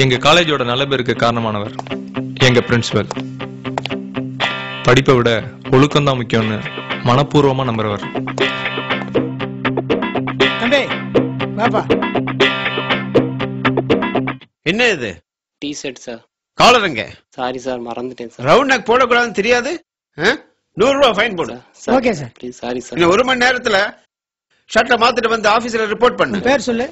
எங்க காலேஜோட நல்ல பேருக்கு காரணமானவர் எங்க பிரின்சிபல். படிப்பை விட ஒழுக்கம் தான் முக்கியம்னு மனப்பூர்வமா நம்புறவர். என்ன இது? T shirt sir. காலர் எங்க? சாரி சார், மறந்துட்டேன் சார். ரவுண்ட் நெக் போடக்கூடாதுன்னு தெரியாது? 100 ரூபாய் ஃபைன் போடு. Okay sir. Please sorry sir. இன்னும் 1 மணி நேரத்துல ஷர்ட்டை மாத்திட்டு வந்து ஆபீஸ்ல ரிப்போர்ட் பண்ணு. பேர் சொல்லு.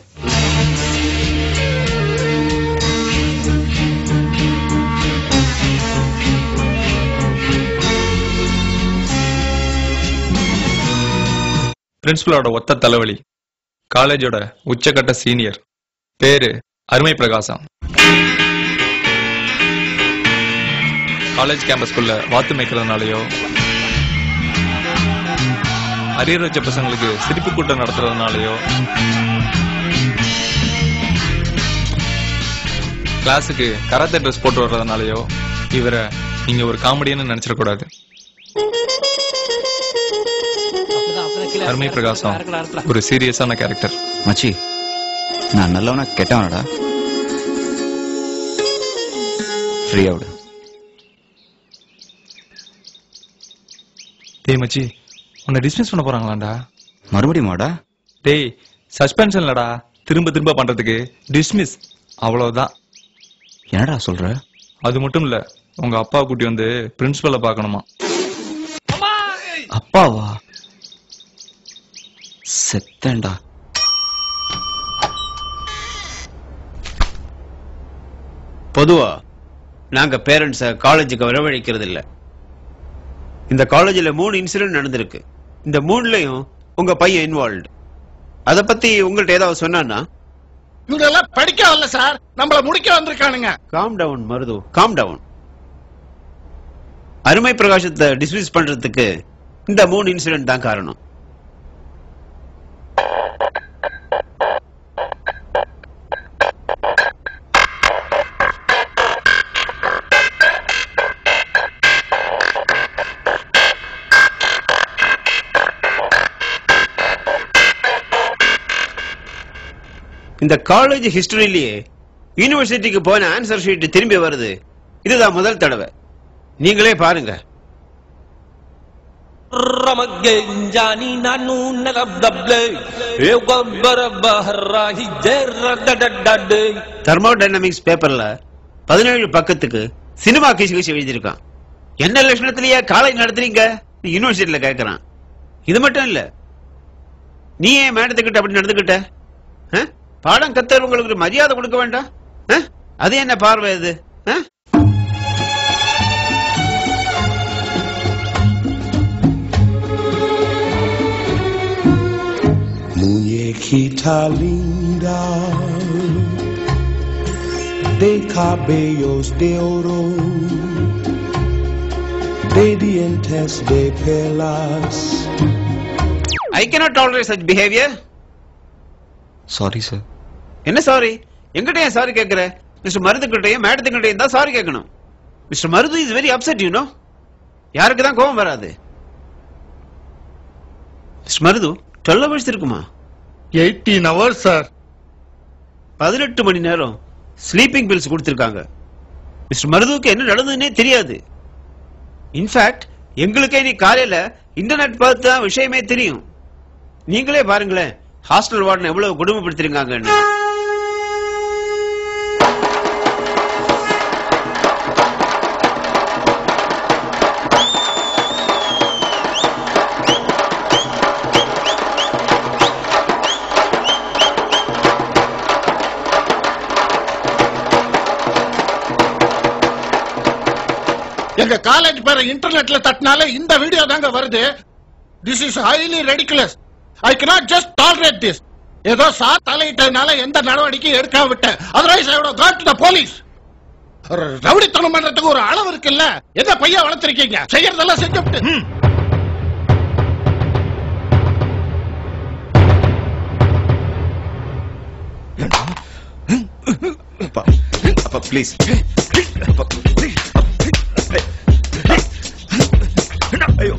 பிரின்சிபலோட ஒத்த தலைவலி, காலேஜோட உச்சக்கட்ட சீனியர், பேரு அருமை பிரகாசம். காலேஜ் கேம்பஸ்குள்ள வாத்து மேய்க்கிறதுனாலயோ, அரியர் வச்ச பசங்களுக்கு சிரிப்பு கூட்டம் நடத்துறதுனாலயோ, கிளாஸுக்கு கராத்தே ட்ரெஸ் போட்டு வர்றதுனாலயோ இவரை நீங்க ஒரு காமெடின்னு நினைச்சிடக்கூடாது. அருமை பிரகாசம் ஒரு சீரியஸான கேரக்டர். மச்சி, நான் நல்லவனா கெட்டவனடா? ஃப்ரீயா விடு. டேய் மச்சி, உன்னை டிஸ்மிஸ் பண்ண போறாங்களாண்டா? மறுபடியுமாடா? டேய், சஸ்பென்ஷன்லடா, திரும்ப திரும்ப பண்றதுக்கு டிஸ்மிஸ், அவ்வளவுதான். என்னடா சொல்ற? அது மட்டும் இல்ல, உங்க அப்பா கூட்டி வந்து பிரின்சிபலை பார்க்கணுமா. அப்பாவா? செத்தேன்டா. பொதுவா நாங்க பேரண்ட்ஸ காலேஜுக்கு வரவழைக்கிறது இல்ல. இந்த காலேஜ்ல 3 இன்சிடென்ட் நடந்திருக்கு. இந்த 3லயும் உங்க பையன் இன்வால்வ்டு. அத பத்தி உங்கள்ட்ட ஏதாவது சொன்னானா? இவங்க எல்லாம் படிக்க வரல சார், நம்மள முடிக்க வந்திருக்கானுங்க. Calm down Marudhu, calm down. அருமை பிரகாசத்தை டிஸ்மிஸ் பண்றதுக்கு இந்த 3 இன்சிடென்ட் தான் காரணம். இந்த காலேஜ் ஹிஸ்டரியிலேயே யூனிவர்சிட்டிக்கு போன ஆன்சர் ஷீட் திரும்பி வருது. இதுதான் முதல் தடவை. நீங்களே பாருங்க. தெர்மோடைனமிக்ஸ் பேப்பர்ல 17 பக்கத்துக்கு சினிமா கிசி எழுதியிருக்கான். என்ன லட்சணத்திலேயே காலேஜ் நடத்துறீங்க யூனிவர்சிட்டியில கேட்கறான். இது மட்டும் இல்ல, நீ ஏன் மேடத்துக்கிட்ட அப்படி நடந்துகிட்ட? பாடம் கத்தவங்களுக்கு மரியாதை கொடுக்க வேண்டாம்? அது என்ன பார்வை இது? Muñequita linda de cabellos de oro, de dientes de perlas. I cannot tolerate such behavior. Sorry sir. என்ன சாரி? எங்கிட்ட ஏன் சாரி கேட்கிற? மிஸ்டர் மருது கிட்டையும் மேடத்துக்கிட்டையும் தான் சாரி கேட்கணும். Mister Marudhu is very upset, you know. யாருக்கு தான் கோபம் வராது? மிஸ்டர் மருது 12 hours இருக்குமா? 18 hours சார். 18 மணி நேரம் ஸ்லீப்பிங் பில்ஸ் கொடுத்திருக்காங்க. மிஸ்டர் மருதுக்கு என்ன நடந்ததுன்னே தெரியாது. இன்ஃபேக்ட் எங்களுக்கே நீ காலையில இன்டர்நெட் பார்த்து தான் விஷயமே தெரியும். நீங்களே பாருங்களேன், ஹாஸ்டல் வார்டன் எவ்வளவு கொடுமைப்படுத்திருக்காங்கன்னு. எங்க காலேஜ் பேரை இன்டர்நெட்ல தட்டினாலே இந்த வீடியோ தாங்க வருது. This is highly ridiculous. I cannot just tolerate this. ஏதோ சார் தலையிட்டதுனால எந்த நடவடிக்கையும் எடுக்காம விட்டேன். Otherwise I would have gone to the police. ரவுடித்தனம் பண்றதுக்கு ஒரு அளவு இருக்குல்ல. எந்த பையன் வளர்த்திருக்கீங்க? செய்யறதெல்லாம் செஞ்சுட்டு. அப்பா ப்ளீஸ். ஐயோ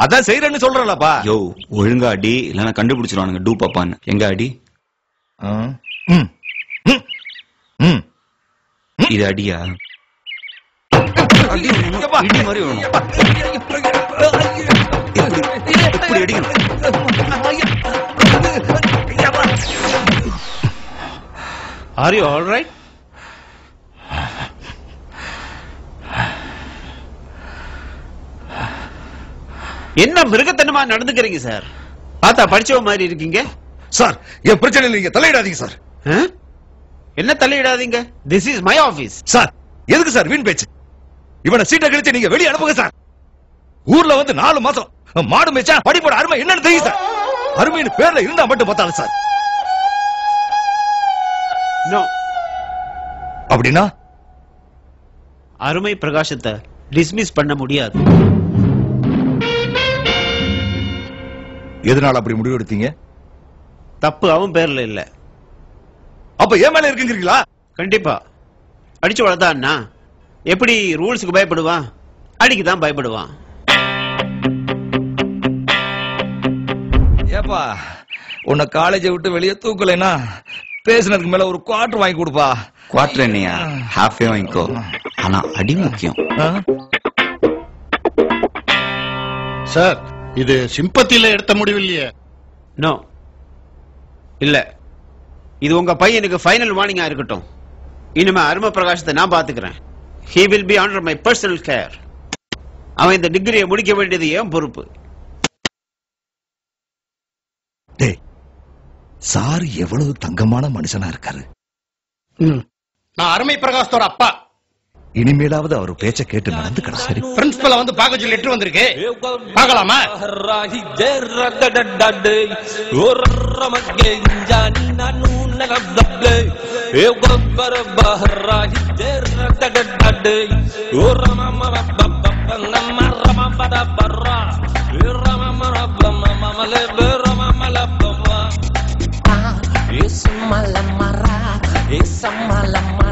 அதான் செய்யறேன்னு சொல்றலப்பா. யோ ஒழுங்கா அடி இல்லனா கண்டுபிடிச்சிருவானுங்க டூ பாப்பான்னு. எங்க அடி? இது அடியா? அடி மாதிரி வேணும். இப்படி அடிக்கணும். Are you all right? என்ன மிருகத்தனமா நடந்துக்கிறீங்க சார்? பார்த்தா படிச்சவ மாதிரி இருக்கீங்க. சார் என் பிரச்சனையில நீங்க தலையிடாதீங்க சார். என்ன தலையிடாதீங்க? This is my office. Sir எதுக்கு சார் வீண் பேச்சு? இவனை சீட்டை கழிச்சு நீங்க வெளியே அனுப்புங்க சார். ஊர்ல வந்து 4 மாசம் மாடு மேய்ச்சா படிப்போட அருமை என்னன்னு தெரியும் சார். அருமைன்னு பேர்ல இருந்தா மட்டும் பார்த்தாலும் சார். நோ. அப்படின்னா அருமை பிரகாசத்தை டிஸ்மிஸ் பண்ண முடியாது. எதனால அப்படி முடிவு எடுத்தீங்க? தப்பு அவன் பேர்ல இல்ல. அப்ப ஏன் மேல இருக்குங்கிறீங்களா? கண்டிப்பா. அடிச்சு வளர்த்தான்னா எப்படி ரூல்ஸுக்கு பயப்படுவான்? அடிக்குதான் பயப்படுவான். ஏப்பா உன்னை காலேஜை விட்டு வெளியே தூக்கலைன்னா பேசுனதுக்கு மேல ஒரு குவார்டர் வாங்கி கொடுப்பா. குவார்டர் என்னையா? ஹாஃபே வாங்கிக்கோ. ஆனா அடி முக்கியம். சார் இது சிம்பத்தியில எடுத்த முடிவு இல்லையே. நோ இல்ல, இது உங்க பையனுக்கு ஃபைனல் வார்னிங்கா இருக்கட்டும். இனிமே அருமை பிரகாசத்தை நான் பாத்துக்கிறேன். He will be under my personal care. அவன் இந்த டிகிரியை முடிக்க வேண்டியது ஏன் பொறுப்பு. டேய் சார் எவ்வளவு தங்கமான மனுஷனா இருக்காரு. நான் அருமை பிரகாசத்தோட அப்பா. இனிமேலாவது அவர் பேச்ச கேட்டு நடந்துக்கணும். சரி பிரின்சிபல் வந்து பார்க்க சொல்லி லெட்டர் வந்திருக்கு. பார்க்கலாமா? Esa mala marra, esa mala marra.